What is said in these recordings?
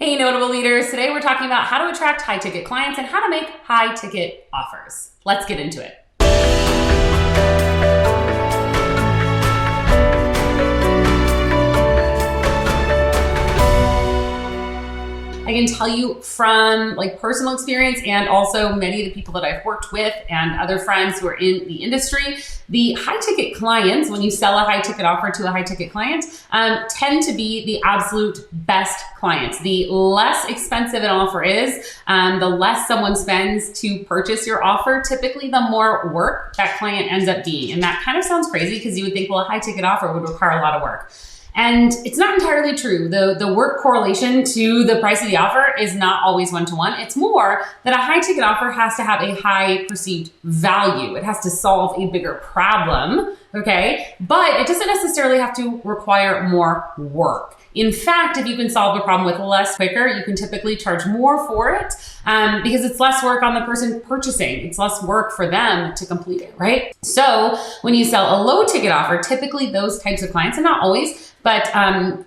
Hey, notable leaders. Today we're talking about how to attract high ticket clients and how to make high ticket offers. Let's get into it. I can tell you from personal experience and also many of the people that I've worked with and other friends who are in the industry, the high ticket clients, when you sell a high ticket offer to a high ticket client, tend to be the absolute best clients. The less expensive an offer is, the less someone spends to purchase your offer, typically the more work that client ends up being. And that kind of sounds crazy because you would think, well, a high ticket offer would require a lot of work. And it's not entirely true. The work correlation to the price of the offer is not always one-to-one. It's more that a high ticket offer has to have a high perceived value. It has to solve a bigger problem, okay? But it doesn't necessarily have to require more work. In fact, if you can solve a problem with less quicker, you can typically charge more for it because it's less work on the person purchasing. It's less work for them to complete it, right? So when you sell a low ticket offer, typically those types of clients, and not always, but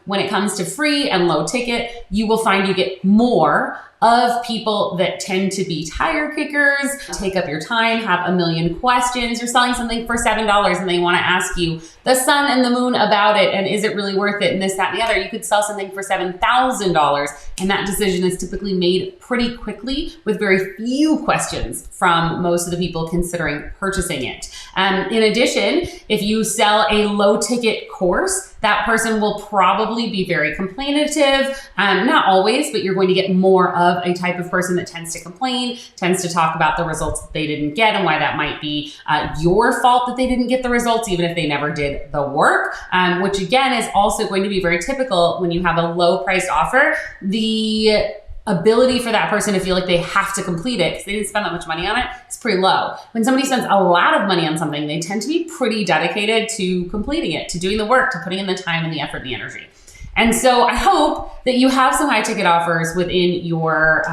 when it comes to free and low ticket, you will find you get more of people that tend to be tire kickers, take up your time, have a million questions. You're selling something for $7 and they want to ask you the sun and the moon about it and is it really worth it and this, that, and the other. You could sell something for $7,000 and that decision is typically made pretty quickly with very few questions from most of the people considering purchasing it. In addition, if you sell a low ticket course, that person will probably be very complainative. Not always, but you're going to get more of a type of person that tends to complain, tends to talk about the results that they didn't get and why that might be your fault that they didn't get the results, even if they never did the work, which again is also going to be very typical when you have a low priced offer. The ability for that person to feel like they have to complete it because they didn't spend that much money on it, it's pretty low. When somebody spends a lot of money on something, they tend to be pretty dedicated to completing it, to doing the work, to putting in the time and the effort and the energy. And so I hope that you have some high ticket offers within your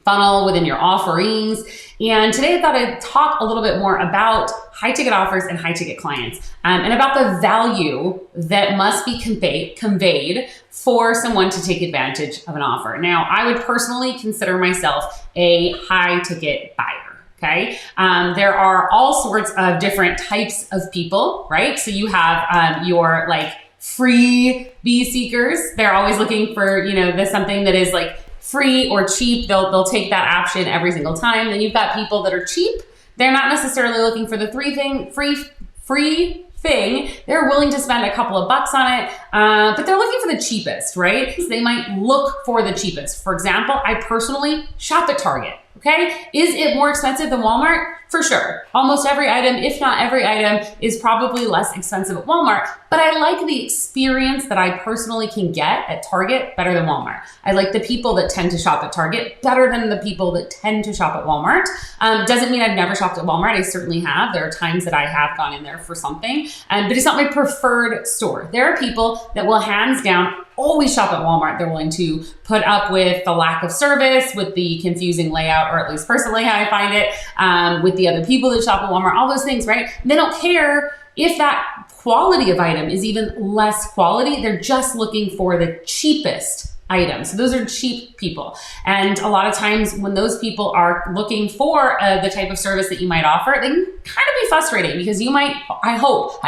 funnel, within your offerings. And today I thought I'd talk a little bit more about high ticket offers and high ticket clients and about the value that must be conveyed for someone to take advantage of an offer. Now, I would personally consider myself a high ticket buyer. Okay. There are all sorts of different types of people, right? So you have your free bee seekers. They're always looking for, something that is free or cheap. They'll take that option every single time. Then you've got people that are cheap. They're not necessarily looking for the free thing. They're willing to spend a couple of bucks on it, but they're looking for the cheapest, right? So they might look for the cheapest. For example, I personally shop at Target. Okay. Is it more expensive than Walmart? For sure. Almost every item, if not every item, is probably less expensive at Walmart, but I like the experience that I personally can get at Target better than Walmart. I like the people that tend to shop at Target better than the people that tend to shop at Walmart. Doesn't mean I've never shopped at Walmart. I certainly have. There are times that I have gone in there for something, but it's not my preferred store. There are people that will hands down always shop at Walmart. They're willing to put up with the lack of service, with the confusing layout, or at least personally how I find it, with the other people that shop at Walmart, all those things, right? They don't care if that quality of item is even less quality. They're just looking for the cheapest item. So those are cheap people. And a lot of times when those people are looking for the type of service that you might offer, they can kind of be frustrating because you might, I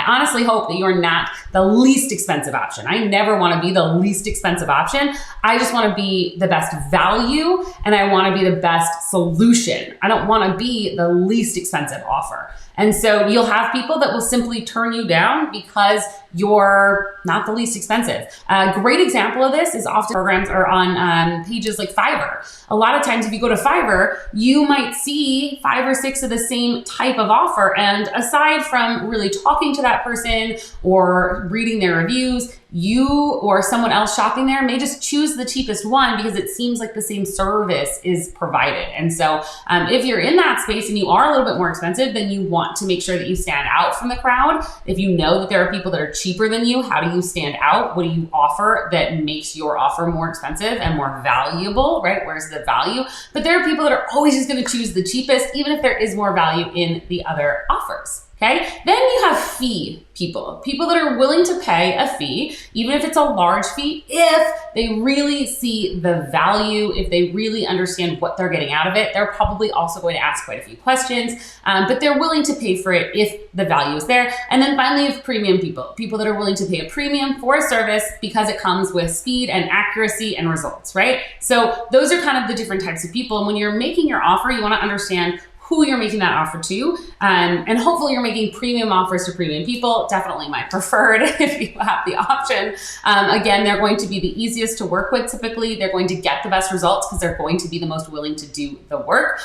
honestly hope that you're not the least expensive option. I never want to be the least expensive option. I just want to be the best value and I want to be the best solution. I don't want to be the least expensive offer. And so you'll have people that will simply turn you down because you're not the least expensive. A great example of this is often programs are on pages like Fiverr. A lot of times if you go to Fiverr, you might see 5 or 6 of the same type of offer. And aside from really talking to that person or reading their reviews, you or someone else shopping there may just choose the cheapest one because it seems like the same service is provided. And so if you're in that space and you are a little bit more expensive, then you want to make sure that you stand out from the crowd. If you know that there are people that are cheaper than you, how do you stand out? What do you offer that makes your offer more expensive and more valuable, right? Where's the value? But there are people that are always just going to choose the cheapest, even if there is more value in the other offers. Okay, then you have fee people that are willing to pay a fee, even if it's a large fee, if they really see the value, if they really understand what they're getting out of it. They're probably also going to ask quite a few questions, but they're willing to pay for it if the value is there. And then finally, you have premium people that are willing to pay a premium for a service because it comes with speed and accuracy and results, right? So those are kind of the different types of people. And when you're making your offer, you want to understand who you're making that offer to. And hopefully you're making premium offers to premium people. Definitely my preferred if you have the option. Again, they're going to be the easiest to work with typically. They're going to get the best results because they're going to be the most willing to do the work.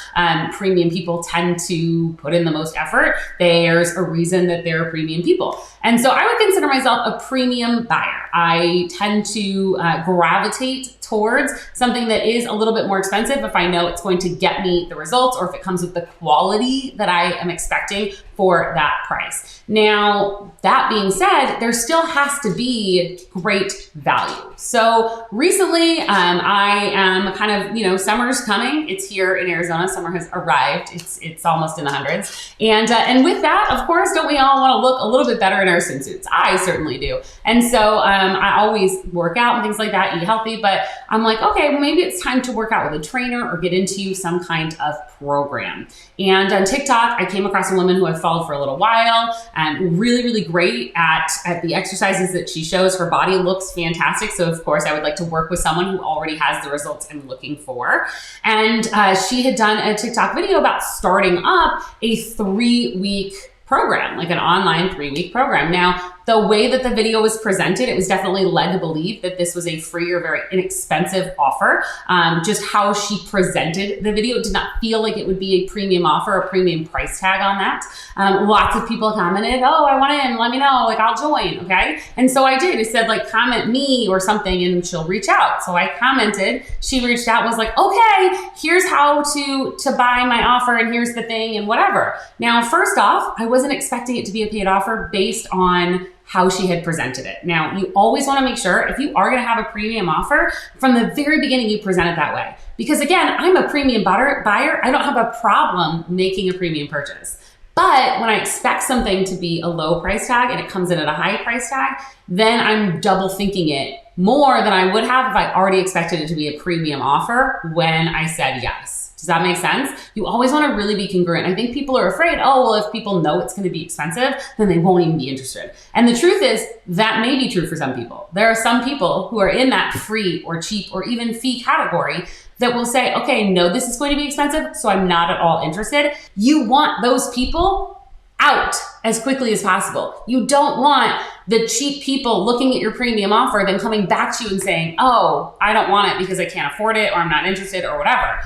Premium people tend to put in the most effort. There's a reason that they're premium people. And so I would consider myself a premium buyer. I tend to gravitate towards something that is a little bit more expensive if I know it's going to get me the results or if it comes with the quality that I am expecting for that price. Now, that being said, there still has to be great value. So recently, I am kind of, summer's coming. It's here in Arizona. Summer has arrived. It's almost in the hundreds. And with that, of course, don't we all want to look a little bit better in our swimsuits? I certainly do. And so I always work out and things like that, eat healthy, but I'm like, okay, well, maybe it's time to work out with a trainer or get into some kind of program. And on TikTok, I came across a woman who I've followed for a little while and really, really great at the exercises that she shows. Her body looks fantastic. So of course I would like to work with someone who already has the results I'm looking for. And she had done a TikTok video about starting up a 3-week program, like an online 3-week program. Now, the way that the video was presented, it was definitely led to believe that this was a free or very inexpensive offer. Just how she presented the video, it did not feel like it would be a premium offer, a premium price tag on that. Lots of people commented, oh, I want in, let me know, like I'll join, okay? And so I did. It said like, comment me or something and she'll reach out. So I commented, she reached out, was like, okay, here's how to buy my offer and here's the thing and whatever. Now, first off, I wasn't expecting it to be a paid offer based on how she had presented it. Now, you always want to make sure if you are going to have a premium offer, from the very beginning, you present it that way. Because again, I'm a premium buyer. I don't have a problem making a premium purchase. But when I expect something to be a low price tag and it comes in at a high price tag, then I'm double thinking it more than I would have if I already expected it to be a premium offer when I said yes. Does that make sense? You always want to really be congruent. I think people are afraid, oh, well, if people know it's going to be expensive, then they won't even be interested. And the truth is that may be true for some people. There are some people who are in that free or cheap or even fee category that will say, okay, no, this is going to be expensive, so I'm not at all interested. You want those people out as quickly as possible. You don't want the cheap people looking at your premium offer, then coming back to you and saying, oh, I don't want it because I can't afford it or I'm not interested or whatever.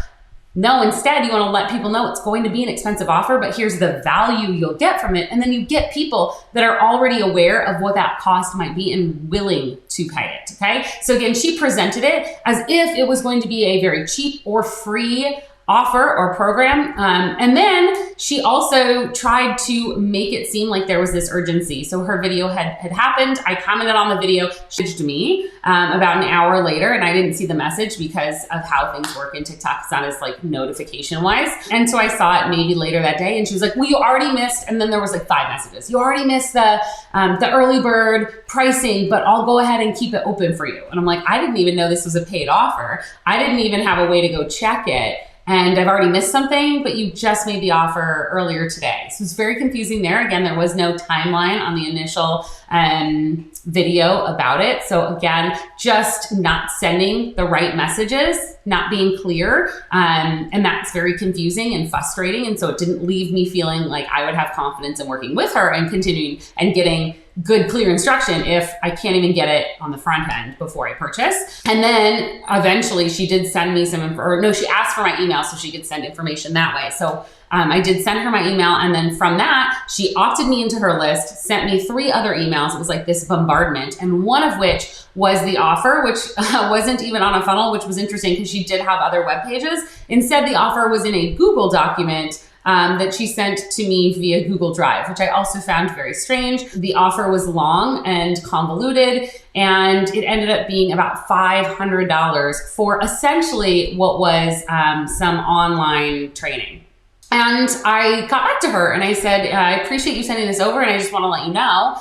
No, instead, you want to let people know it's going to be an expensive offer, but here's the value you'll get from it. And then you get people that are already aware of what that cost might be and willing to pay it, okay? So again, she presented it as if it was going to be a very cheap or free offer or program. And then she also tried to make it seem like there was this urgency. So her video had happened. I commented on the video. She messaged me about an hour later, and I didn't see the message because of how things work in TikTok. It's not as like notification wise. And so I saw it maybe later that day, and she was like, well, you already missed. And then there was like 5 messages. You already missed the early bird pricing, but I'll go ahead and keep it open for you. And I'm like, I didn't even know this was a paid offer. I didn't even have a way to go check it. And I've already missed something, but you just made the offer earlier today. So it's very confusing there. Again, there was no timeline on the initial video about it. So again, just not sending the right messages, not being clear. And that's very confusing and frustrating. And so it didn't leave me feeling like I would have confidence in working with her and continuing and getting good, clear instruction if I can't even get it on the front end before I purchase. And then eventually she did send me she asked for my email so she could send information that way. So I did send her my email. And then from that, she opted me into her list, sent me 3 other emails. It was like this bombardment. And one of which was the offer, which wasn't even on a funnel, which was interesting because she did have other web pages. Instead, the offer was in a Google document that she sent to me via Google Drive, which I also found very strange. The offer was long and convoluted, and it ended up being about $500 for essentially what was some online training. And I got back to her and I said, I appreciate you sending this over, and I just want to let you know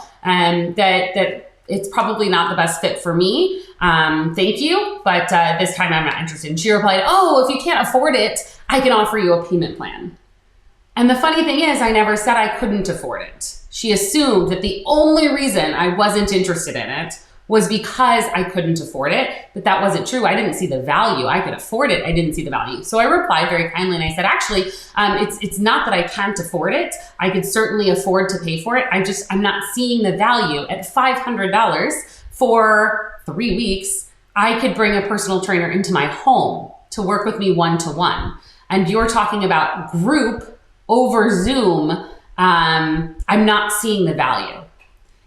that it's probably not the best fit for me. Thank you, but this time I'm not interested. And she replied, oh, if you can't afford it, I can offer you a payment plan. And the funny thing is, I never said I couldn't afford it. She assumed that the only reason I wasn't interested in it was because I couldn't afford it, but that wasn't true. I didn't see the value. I could afford it. I didn't see the value. So I replied very kindly and I said, actually, it's not that I can't afford it. I could certainly afford to pay for it. I'm not seeing the value. At $500 for 3 weeks, I could bring a personal trainer into my home to work with me one-to-one. And you're talking about group over Zoom. I'm not seeing the value.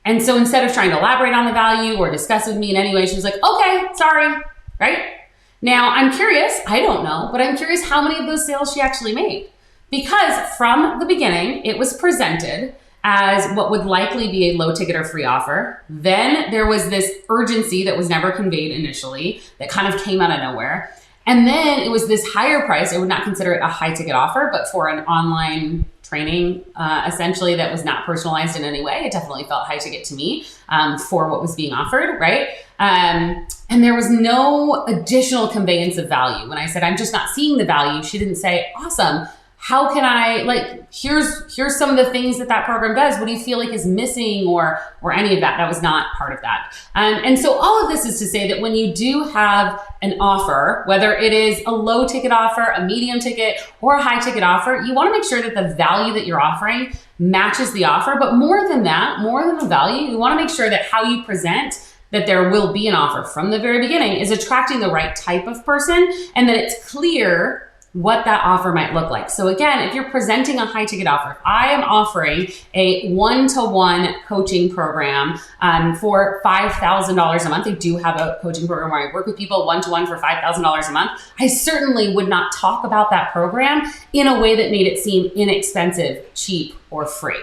And so instead of trying to elaborate on the value or discuss with me in any way, she was like, okay, sorry, right? Now I'm curious, I don't know, but I'm curious how many of those sales she actually made. Because from the beginning, it was presented as what would likely be a low ticket or free offer. Then there was this urgency that was never conveyed initially that kind of came out of nowhere. And then it was this higher price. I would not consider it a high ticket offer, but for an online training, essentially, that was not personalized in any way. It definitely felt high ticket to me for what was being offered, right? And there was no additional conveyance of value. When I said, I'm just not seeing the value, she didn't say, awesome. How can I, here's some of the things that program does. What do you feel like is missing or any of that? That was not part of that. And so all of this is to say that when you do have an offer, whether it is a low ticket offer, a medium ticket, or a high ticket offer, you want to make sure that the value that you're offering matches the offer. But more than that, more than the value, you want to make sure that how you present that there will be an offer from the very beginning is attracting the right type of person, and that it's clear what that offer might look like. So again, if you're presenting a high ticket offer, if I am offering a one-to-one coaching program for $5,000 a month, I do have a coaching program where I work with people one-to-one for $5,000 a month. I certainly would not talk about that program in a way that made it seem inexpensive, cheap, or free.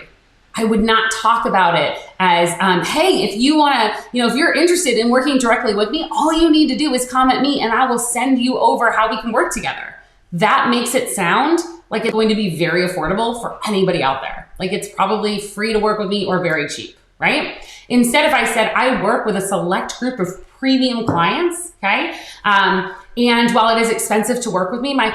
I would not talk about it as, hey, if you want to, if you're interested in working directly with me, all you need to do is comment me and I will send you over how we can work together. That makes it sound like it's going to be very affordable for anybody out there. Like it's probably free to work with me or very cheap, right? Instead, if I said I work with a select group of premium clients, okay? And while it is expensive to work with me, my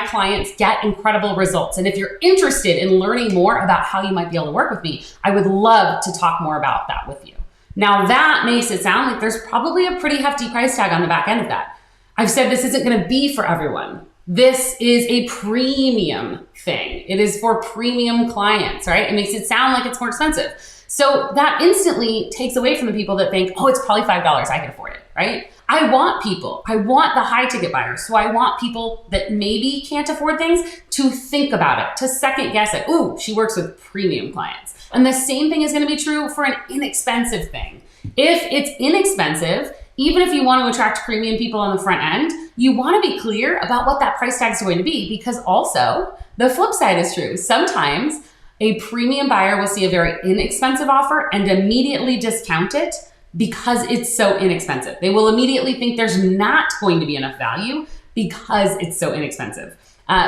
clients get incredible results. And if you're interested in learning more about how you might be able to work with me, I would love to talk more about that with you. Now that makes it sound like there's probably a pretty hefty price tag on the back end of that. I've said this isn't going to be for everyone. This is a premium thing. It is for premium clients, right? It makes it sound like it's more expensive. So that instantly takes away from the people that think, oh, it's probably $5, I can afford it, right? I want the high ticket buyers. So I want people that maybe can't afford things to think about it, to second guess it. Ooh, she works with premium clients. And the same thing is going to be true for an inexpensive thing. If it's inexpensive, even if you want to attract premium people on the front end, you want to be clear about what that price tag is going to be, because also the flip side is true. Sometimes a premium buyer will see a very inexpensive offer and immediately discount it because it's so inexpensive. They will immediately think there's not going to be enough value because it's so inexpensive.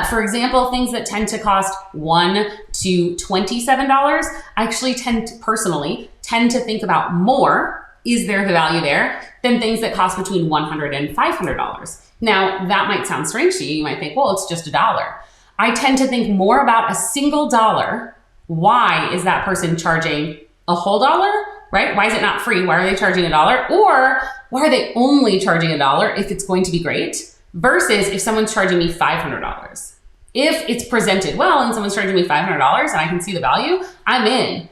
For example, things that tend to cost $1 to $27, I actually tend to think about more. Is there the value there than things that cost between $100 and $500? Now, that might sound strange to you. You might think, well, it's just $1. I tend to think more about a single dollar. Why is that person charging a whole dollar, right? Why is it not free? Why are they charging $1? Or why are they only charging $1 if it's going to be great versus if someone's charging me $500? If it's presented well and someone's charging me $500 and I can see the value, I'm in.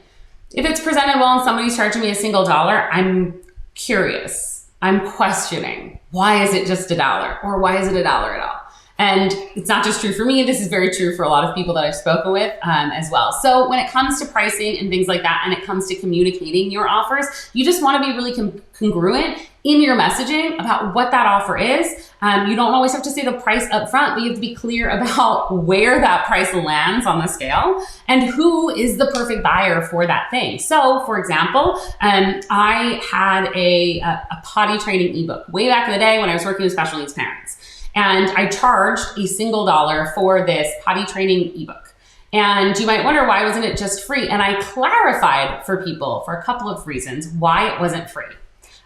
If it's presented well and somebody's charging me a single dollar, I'm curious. I'm questioning. Why is it just $1? Or why is it $1 at all? And it's not just true for me. This is very true for a lot of people that I've spoken with as well. So when it comes to pricing and things like that, and it comes to communicating your offers, you just want to be really congruent in your messaging about what that offer is. You don't always have to say the price up front, but you have to be clear about where that price lands on the scale and who is the perfect buyer for that thing. So for example, I had a potty training ebook way back in the day when I was working with special needs parents. And I charged a single $1 for this potty training ebook. And you might wonder, why wasn't it just free? And I clarified for people for a couple of reasons why it wasn't free.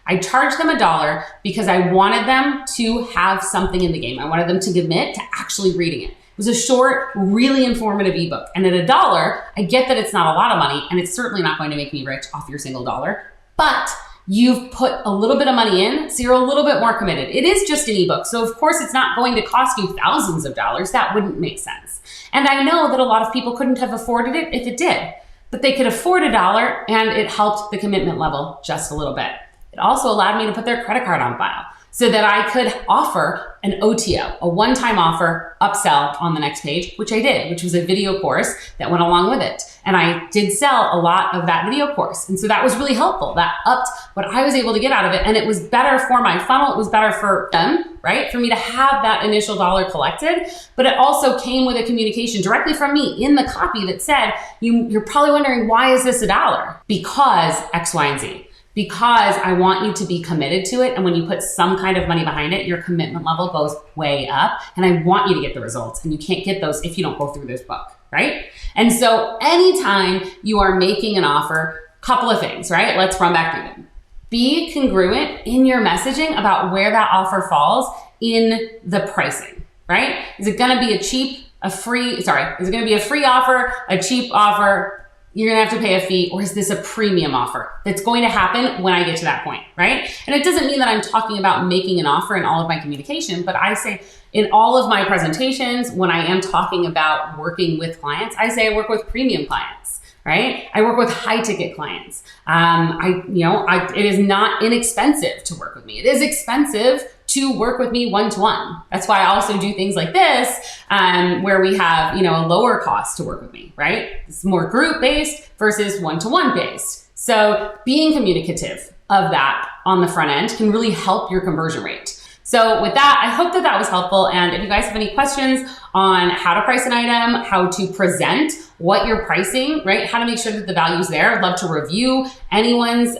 I charged them $1 because I wanted them to have something in the game. I wanted them to commit to actually reading it. It was a short, really informative ebook. And at $1, I get that it's not a lot of money, and it's certainly not going to make me rich off your single $1, but you've put a little bit of money in, so you're a little bit more committed. It is just an ebook, so of course it's not going to cost you thousands of dollars. That wouldn't make sense. And I know that a lot of people couldn't have afforded it if it did, but they could afford $1, and it helped the commitment level just a little bit. It also allowed me to put their credit card on file so that I could offer an OTO, a one-time offer upsell on the next page, which I did, which was a video course that went along with it. And I did sell a lot of that video course. And so that was really helpful. That upped what I was able to get out of it. And it was better for my funnel. It was better for them, right? For me to have that initial $1 collected. But it also came with a communication directly from me in the copy that said, you're probably wondering, why is this $1? Because X, Y, and Z. Because I want you to be committed to it. And when you put some kind of money behind it, your commitment level goes way up. And I want you to get the results. And you can't get those if you don't go through this book, right? And so anytime you are making an offer, couple of things, right? Let's run back through them. Be congruent in your messaging about where that offer falls in the pricing, right? Is it gonna be is it gonna be a free offer, a cheap offer, you're gonna have to pay a fee, or is this a premium offer that's going to happen when I get to that point, right? And it doesn't mean that I'm talking about making an offer in all of my communication, but I say in all of my presentations, when I am talking about working with clients, I say I work with premium clients, right? I work with high ticket clients. It is not inexpensive to work with me. It is expensive to work with me one-to-one. That's why I also do things like this, where we have, a lower cost to work with me, right? It's more group-based versus one-to-one based. So being communicative of that on the front end can really help your conversion rate. So with that, I hope that that was helpful. And if you guys have any questions on how to price an item, how to present what you're pricing, right? How to make sure that the value's there. I'd love to review anyone's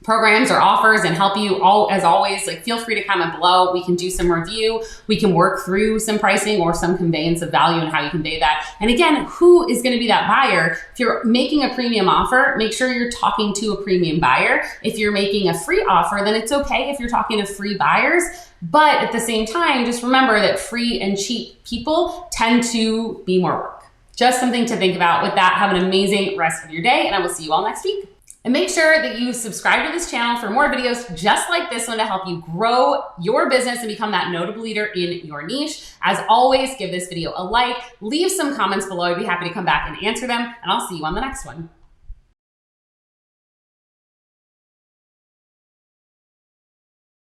programs or offers and help you as always, feel free to comment below. We can do some review. We can work through some pricing or some conveyance of value and how you convey that. And again, who is going to be that buyer? If you're making a premium offer, make sure you're talking to a premium buyer. If you're making a free offer, then it's okay if you're talking to free buyers. But at the same time, just remember that free and cheap people tend to be more work. Just something to think about. With that, have an amazing rest of your day, and I will see you all next week. And make sure that you subscribe to this channel for more videos just like this one to help you grow your business and become that notable leader in your niche. As always, give this video a like, leave some comments below. I'd be happy to come back and answer them, and I'll see you on the next one.